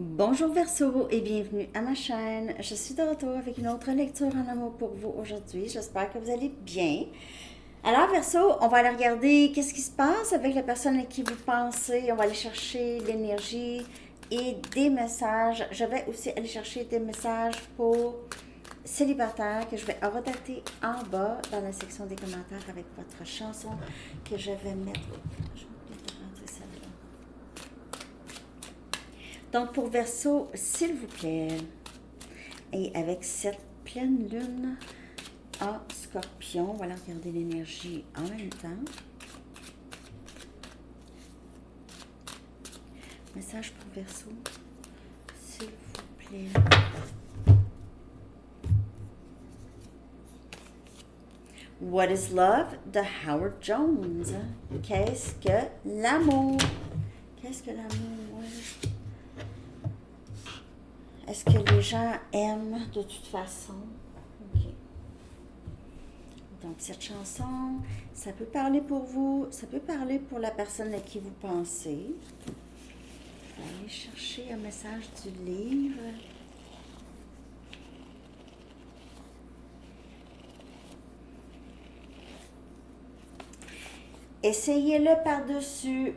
Bonjour Verseau et bienvenue à ma chaîne. Je suis de retour avec une autre lecture en amour pour vous aujourd'hui. J'espère que vous allez bien. Alors Verseau, on va aller regarder qu'est-ce qui se passe avec la personne à qui vous pensez. On va aller chercher l'énergie et des messages. Je vais aussi aller chercher des messages pour célibataires que je vais redater en bas dans la section des commentaires avec votre chanson que je vais mettre. Je vais peut-être rentrer celle-là. Donc, pour Verseau, s'il vous plaît, et avec cette pleine lune en Scorpion, on va aller regarder l'énergie en même temps. Message pour Verseau, s'il vous plaît. What is love? De Howard Jones. Qu'est-ce que l'amour? Qu'est-ce que l'amour? Est-ce que les gens aiment de toute façon? Ok. Donc, cette chanson, ça peut parler pour vous, ça peut parler pour la personne à qui vous pensez. Je vais aller chercher un message du livre. Essayez-le par-dessus.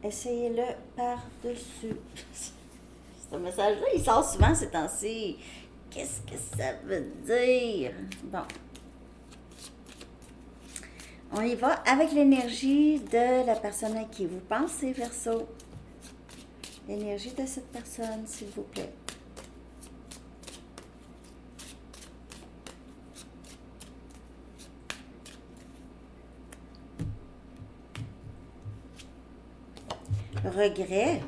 Essayez-le par-dessus. Ce message-là, il sort souvent ces temps-ci. Qu'est-ce que ça veut dire? Bon. On y va avec l'énergie de la personne à qui vous pensez, Verseau. L'énergie de cette personne, s'il vous plaît. Regret.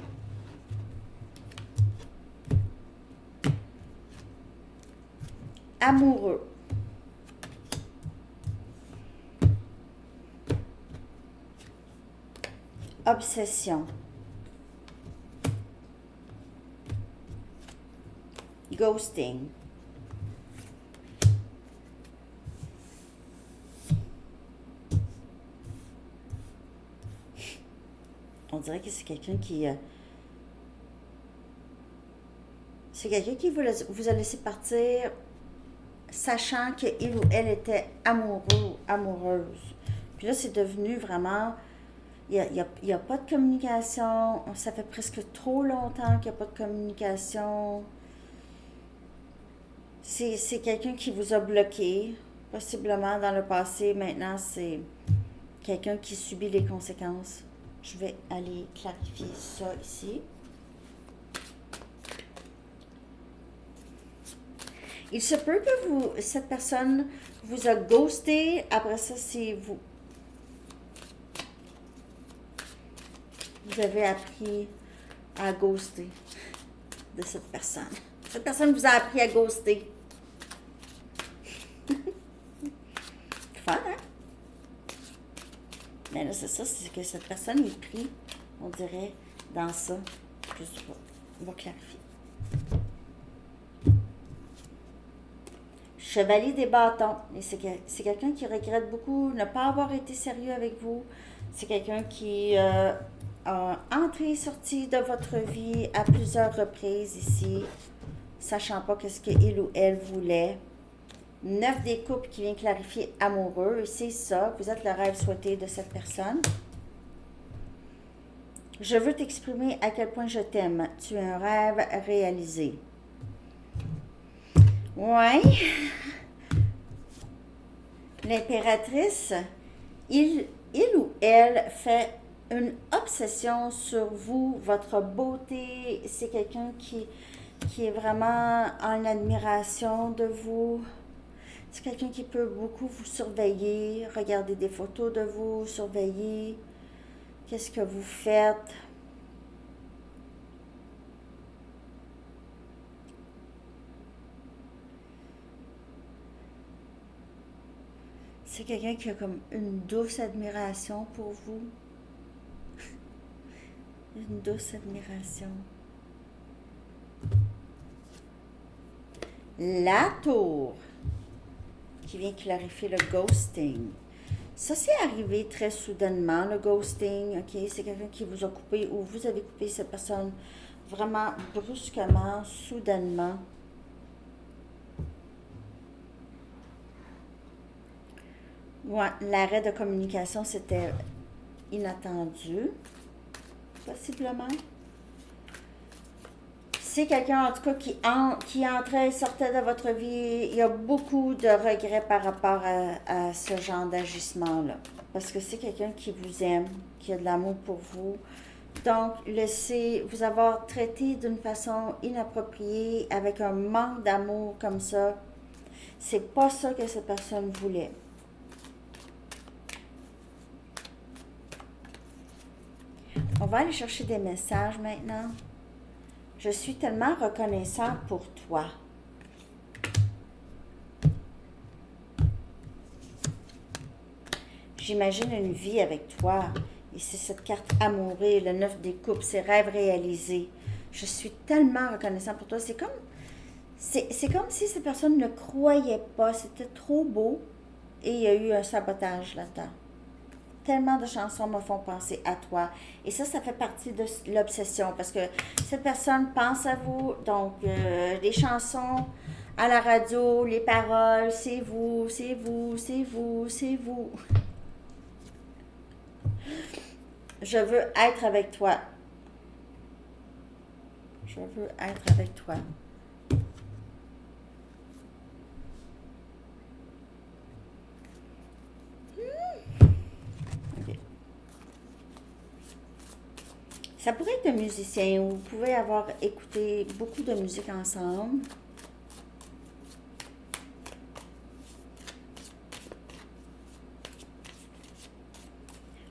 Amoureux. Obsession. Ghosting. On dirait que c'est quelqu'un qui... c'est quelqu'un qui vous a laissé partir sachant qu'il ou elle était amoureux ou amoureuse. Puis là, c'est devenu vraiment... Il n'y a pas de communication. Ça fait presque trop longtemps qu'il n'y a pas de communication. C'est quelqu'un qui vous a bloqué, possiblement dans le passé. Maintenant, c'est quelqu'un qui subit les conséquences. Je vais aller clarifier ça ici. Il se peut que cette personne vous a ghosté. Après ça, c'est vous. Vous avez appris à ghoster de cette personne. Cette personne vous a appris à ghoster. Fun, hein? Mais là, c'est ça, c'est que cette personne est prise, on dirait, dans ça. Je sais pas. On va clarifier. Chevalier des bâtons. Et c'est quelqu'un qui regrette beaucoup ne pas avoir été sérieux avec vous. C'est quelqu'un qui a entré et sorti de votre vie à plusieurs reprises ici, sachant pas qu'est-ce qu'il ou elle voulait. 9 des coupes qui vient clarifier amoureux. C'est ça, vous êtes le rêve souhaité de cette personne. Je veux t'exprimer à quel point je t'aime. Tu es un rêve réalisé. Ouais. L'impératrice, il ou elle fait une obsession sur vous, votre beauté. C'est quelqu'un qui est vraiment en admiration de vous. C'est quelqu'un qui peut beaucoup vous surveiller, regarder des photos de vous, surveiller qu'est-ce que vous faites. C'est quelqu'un qui a comme une douce admiration pour vous. Une douce admiration. La tour qui vient clarifier le ghosting. Ça, c'est arrivé très soudainement, le ghosting, ok? C'est quelqu'un qui vous a coupé ou vous avez coupé cette personne vraiment brusquement, soudainement. Ouais, l'arrêt de communication, c'était inattendu, possiblement. C'est quelqu'un, en tout cas, qui entrait et sortait de votre vie. Il y a beaucoup de regrets par rapport à ce genre d'agissement-là. Parce que c'est quelqu'un qui vous aime, qui a de l'amour pour vous. Donc, laissez vous avoir traité d'une façon inappropriée, avec un manque d'amour comme ça, c'est pas ça que cette personne voulait. On va aller chercher des messages maintenant. Je suis tellement reconnaissant pour toi. J'imagine une vie avec toi. Et c'est cette carte amoureux, le 9 des coupes, ses rêves réalisés. Je suis tellement reconnaissant pour toi. C'est comme si cette personne ne croyait pas. C'était trop beau. Et il y a eu un sabotage là-dedans. Tellement de chansons me font penser à toi. Et ça fait partie de l'obsession. Parce que cette personne pense à vous. Donc, les chansons à la radio, les paroles, c'est vous, c'est vous, c'est vous, c'est vous. Je veux être avec toi. Je veux être avec toi. Okay. Ça pourrait être un musicien ou vous pouvez avoir écouté beaucoup de musique ensemble.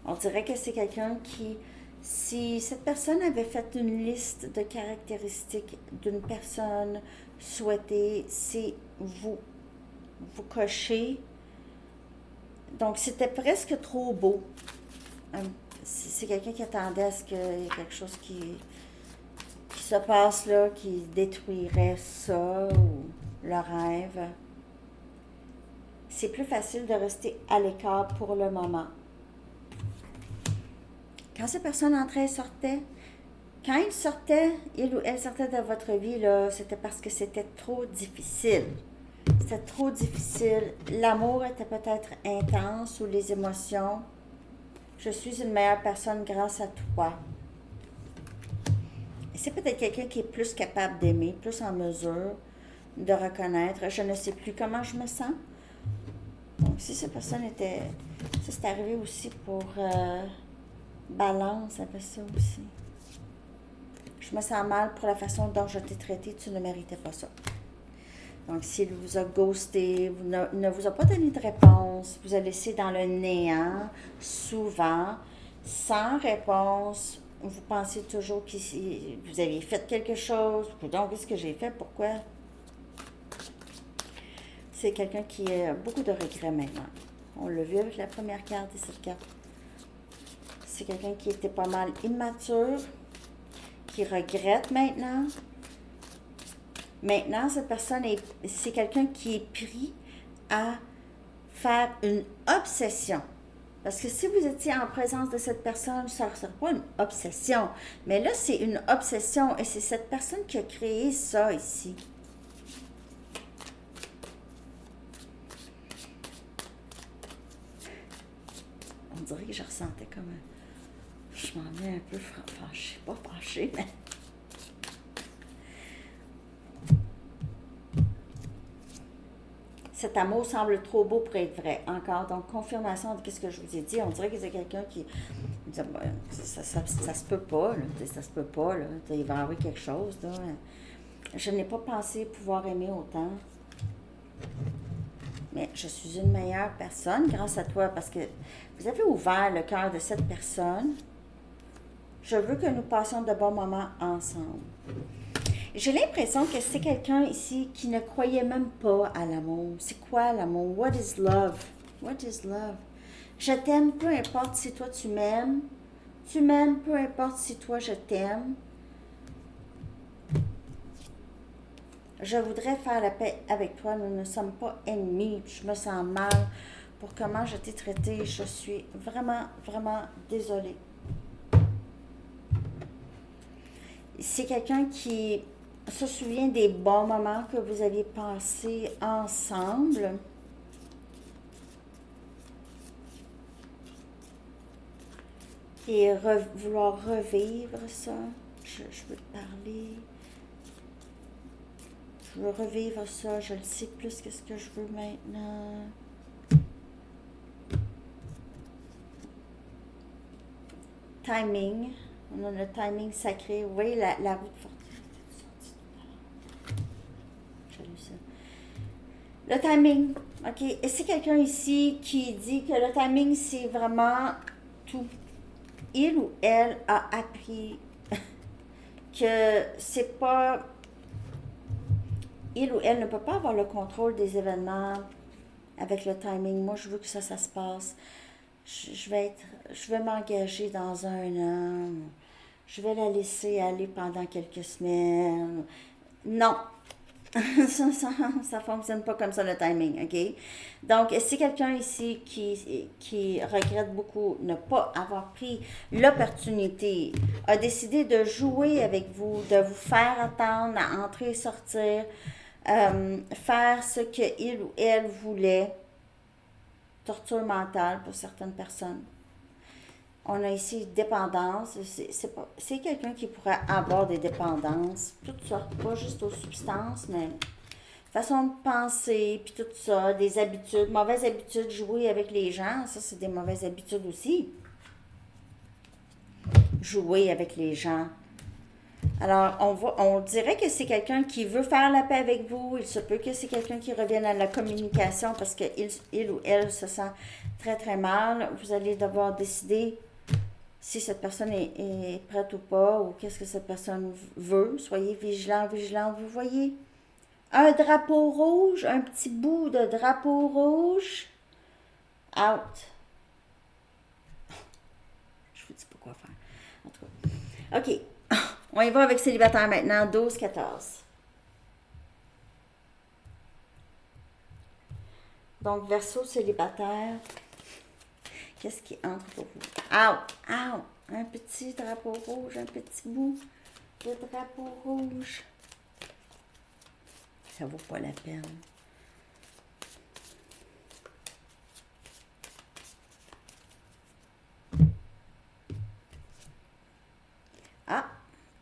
On dirait que c'est quelqu'un qui, si cette personne avait fait une liste de caractéristiques d'une personne souhaitée, c'est vous. Vous cochez. Donc, c'était presque trop beau. C'est quelqu'un qui attendait à ce qu'il y ait quelque chose qui se passe là, qui détruirait ça ou le rêve. C'est plus facile de rester à l'écart pour le moment. Quand ces personnes entraient et sortaient, quand ils sortaient, il ou elle sortait de votre vie, là, c'était parce que c'était trop difficile. C'était trop difficile. L'amour était peut-être intense ou les émotions. Je suis une meilleure personne grâce à toi. Et c'est peut-être quelqu'un qui est plus capable d'aimer, plus en mesure de reconnaître. Je ne sais plus comment je me sens. Donc, si cette personne était... Ça, c'est arrivé aussi pour... Balance, ça fait ça aussi. Je me sens mal pour la façon dont je t'ai traité, tu ne méritais pas ça. Donc, s'il vous a ghosté, ne vous a pas donné de réponse, vous a laissé dans le néant, souvent, sans réponse, vous pensez toujours que vous aviez fait quelque chose. Donc, qu'est-ce que j'ai fait? Pourquoi? C'est quelqu'un qui a beaucoup de regrets maintenant. On l'a vu avec la première carte et cette carte. C'est quelqu'un qui était pas mal immature, qui regrette maintenant. Maintenant, cette personne, c'est quelqu'un qui est pris à faire une obsession. Parce que si vous étiez en présence de cette personne, ça ne serait pas une obsession. Mais là, c'est une obsession et c'est cette personne qui a créé ça ici. On dirait que je ressentais comme un... Je m'en vais un peu fâchée, pas fâchée, mais... Cet amour semble trop beau pour être vrai. Encore, donc, confirmation de ce que je vous ai dit. On dirait que c'est quelqu'un qui... Ça se peut pas, là. Ça se peut pas, là. Il va y avoir quelque chose, là. Je n'ai pas pensé pouvoir aimer autant. Mais je suis une meilleure personne grâce à toi parce que vous avez ouvert le cœur de cette personne. Je veux que nous passions de bons moments ensemble. J'ai l'impression que c'est quelqu'un ici qui ne croyait même pas à l'amour. C'est quoi l'amour? What is love? What is love? Je t'aime, peu importe si toi tu m'aimes. Tu m'aimes, peu importe si toi je t'aime. Je voudrais faire la paix avec toi. Nous ne sommes pas ennemis. Je me sens mal pour comment je t'ai traité. Je suis vraiment, vraiment désolée. c'est quelqu'un qui se souvient des bons moments que vous aviez passés ensemble. Et vouloir revivre ça. Je veux te parler. Je veux revivre ça. Je le sais plus que ce que je veux maintenant. Timing. On a le timing sacré. Vous voyez la roue de fortune. J'ai lu ça. Le timing. OK. Et c'est quelqu'un ici qui dit que le timing, c'est vraiment tout. Il ou elle a appris que c'est pas... Il ou elle ne peut pas avoir le contrôle des événements avec le timing. Moi, je veux que ça se passe. Je vais m'engager dans un an. Je vais la laisser aller pendant quelques semaines. Non. Ça fonctionne pas comme ça, le timing, OK? Donc, c'est quelqu'un ici qui regrette beaucoup ne pas avoir pris l'opportunité, a décidé de jouer avec vous, de vous faire attendre à entrer et sortir, faire ce qu'il ou elle voulait, torture mentale pour certaines personnes. On a ici dépendance. C'est quelqu'un qui pourrait avoir des dépendances, toutes sortes, pas juste aux substances, mais façon de penser, puis tout ça, des habitudes, mauvaises habitudes, jouer avec les gens, ça c'est des mauvaises habitudes aussi. Jouer avec les gens. Alors, on dirait que c'est quelqu'un qui veut faire la paix avec vous. Il se peut que c'est quelqu'un qui revienne à la communication parce qu'il ou elle se sent très très mal. Vous allez devoir décider si cette personne est prête ou pas, ou qu'est-ce que cette personne veut. Soyez vigilant, vous voyez. Un drapeau rouge, un petit bout de drapeau rouge. Out. Je vous dis pas quoi faire. En tout cas. OK. On y va avec célibataire maintenant. 12-14. Donc, Verseau célibataire. Qu'est-ce qui entre pour vous? Out. Un petit drapeau rouge, un petit bout de drapeau rouge. Ça vaut pas la peine.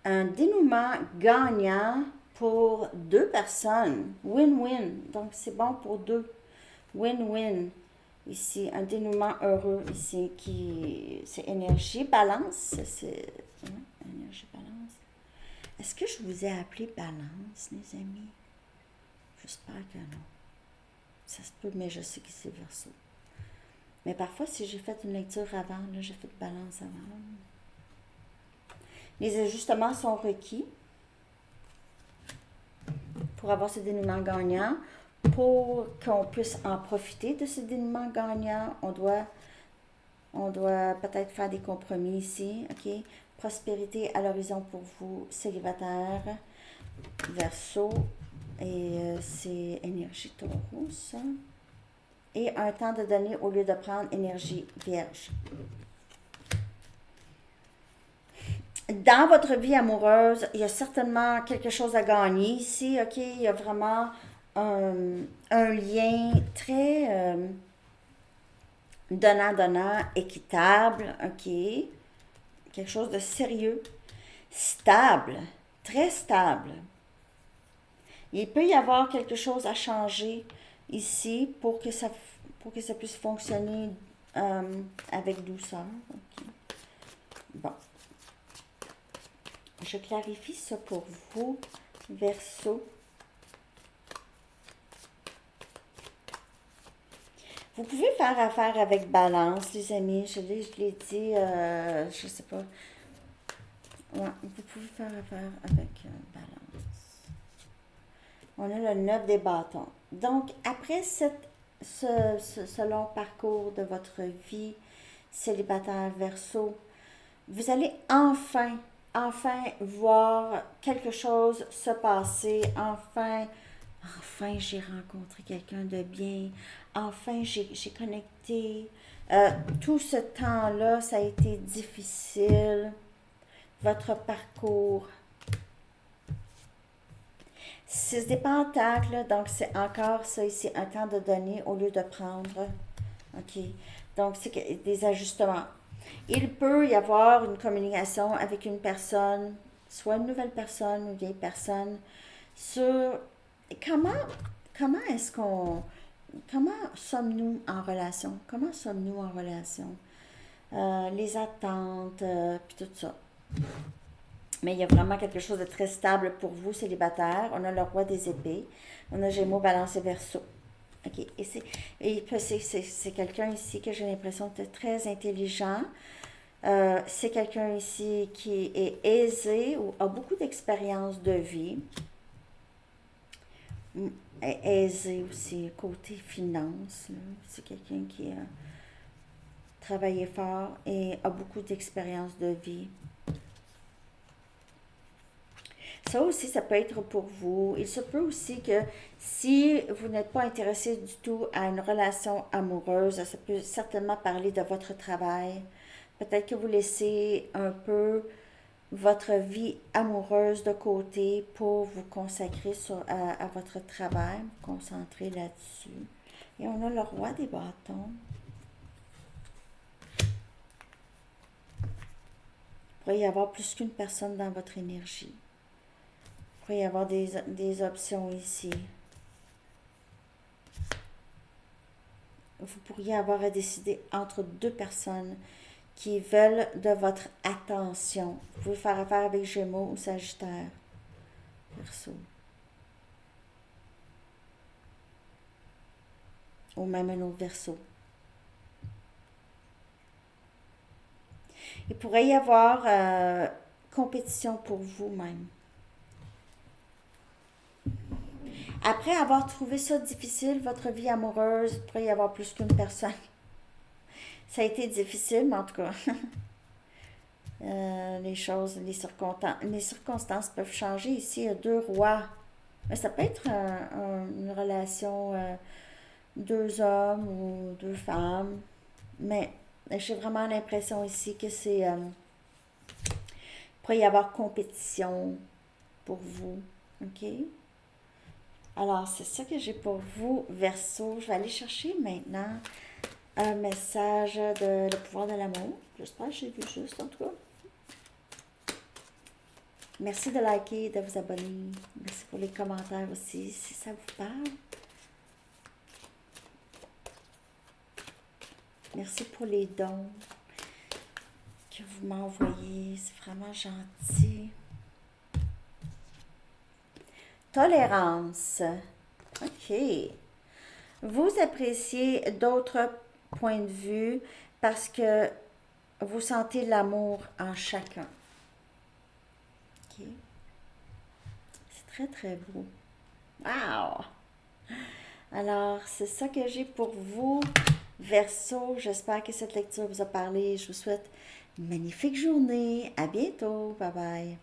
Un dénouement gagnant pour deux personnes. Win-win. Donc, c'est bon pour deux. Win-win. Ici, un dénouement heureux ici c'est énergie, balance. C'est énergie, balance. Est-ce que je vous ai appelé balance, les amis? J'espère que non. Ça se peut, mais je sais que c'est Verseau. Mais parfois, si j'ai fait une lecture avant, là, j'ai fait balance avant. Les ajustements sont requis pour avoir ce dénouement gagnant. Pour qu'on puisse en profiter de ce dénouement gagnant, on doit peut-être faire des compromis ici. OK? Prospérité à l'horizon pour vous, célibataire, Verseau. Et c'est énergie taureau, ça. Et un temps de donner au lieu de prendre énergie vierge. Dans votre vie amoureuse, il y a certainement quelque chose à gagner ici, OK? Il y a vraiment un lien très donnant-donnant, équitable, OK? Quelque chose de sérieux, stable, très stable. Il peut y avoir quelque chose à changer ici pour que ça puisse fonctionner avec douceur. OK? Bon. Je clarifie ça pour vous, Verseau. Vous pouvez faire affaire avec balance, les amis. Je l'ai dit, je sais pas. Ouais, vous pouvez faire affaire avec balance. On a le 9 des bâtons. Donc, après ce long parcours de votre vie célibataire Verseau, vous allez enfin voir quelque chose se passer. Enfin, j'ai rencontré quelqu'un de bien. Enfin, j'ai connecté. Tout ce temps-là, ça a été difficile. Votre parcours 6 des pentacles, donc c'est encore ça ici, un temps de donner au lieu de prendre. OK. Donc, c'est des ajustements. Il peut y avoir une communication avec une personne, soit une nouvelle personne, une vieille personne, sur comment, comment est-ce qu'on, comment sommes-nous en relation? Comment sommes-nous en relation? Les attentes, puis tout ça. Mais il y a vraiment quelque chose de très stable pour vous, célibataire. On a le roi des épées. On a Gémeaux, Balance et Verseau. OK. C'est quelqu'un ici que j'ai l'impression de très intelligent. C'est quelqu'un ici qui est aisé ou a beaucoup d'expérience de vie. Est aisé aussi côté finance. C'est quelqu'un qui a travaillé fort et a beaucoup d'expérience de vie. Ça aussi, ça peut être pour vous. Il se peut aussi que si vous n'êtes pas intéressé du tout à une relation amoureuse, ça peut certainement parler de votre travail. Peut-être que vous laissez un peu votre vie amoureuse de côté pour vous consacrer à votre travail, vous concentrer là-dessus. Et on a le roi des bâtons. Il pourrait y avoir plus qu'une personne dans votre énergie. Il pourrait y avoir des options ici. Vous pourriez avoir à décider entre deux personnes qui veulent de votre attention. Vous pouvez faire affaire avec Gémeaux ou Sagittaire. Verseau. Ou même un autre Verseau. Il pourrait y avoir compétition pour vous-même. Après avoir trouvé ça difficile, votre vie amoureuse, il pourrait y avoir plus qu'une personne. Ça a été difficile, mais en tout cas, les circonstances peuvent changer. Ici, il y a deux rois. Mais ça peut être une relation deux hommes ou deux femmes. Mais j'ai vraiment l'impression ici que il pourrait y avoir compétition pour vous. OK? Alors, c'est ça que j'ai pour vous, Verseau. Je vais aller chercher maintenant un message de le pouvoir de l'amour. J'espère que j'ai vu juste, en tout cas. Merci de liker, de vous abonner. Merci pour les commentaires aussi, si ça vous parle. Merci pour les dons que vous m'envoyez. C'est vraiment gentil. Tolérance. OK. Vous appréciez d'autres points de vue parce que vous sentez l'amour en chacun. OK. C'est très, très beau. Wow! Alors, c'est ça que j'ai pour vous, Verseau. J'espère que cette lecture vous a parlé. Je vous souhaite une magnifique journée. À bientôt. Bye bye.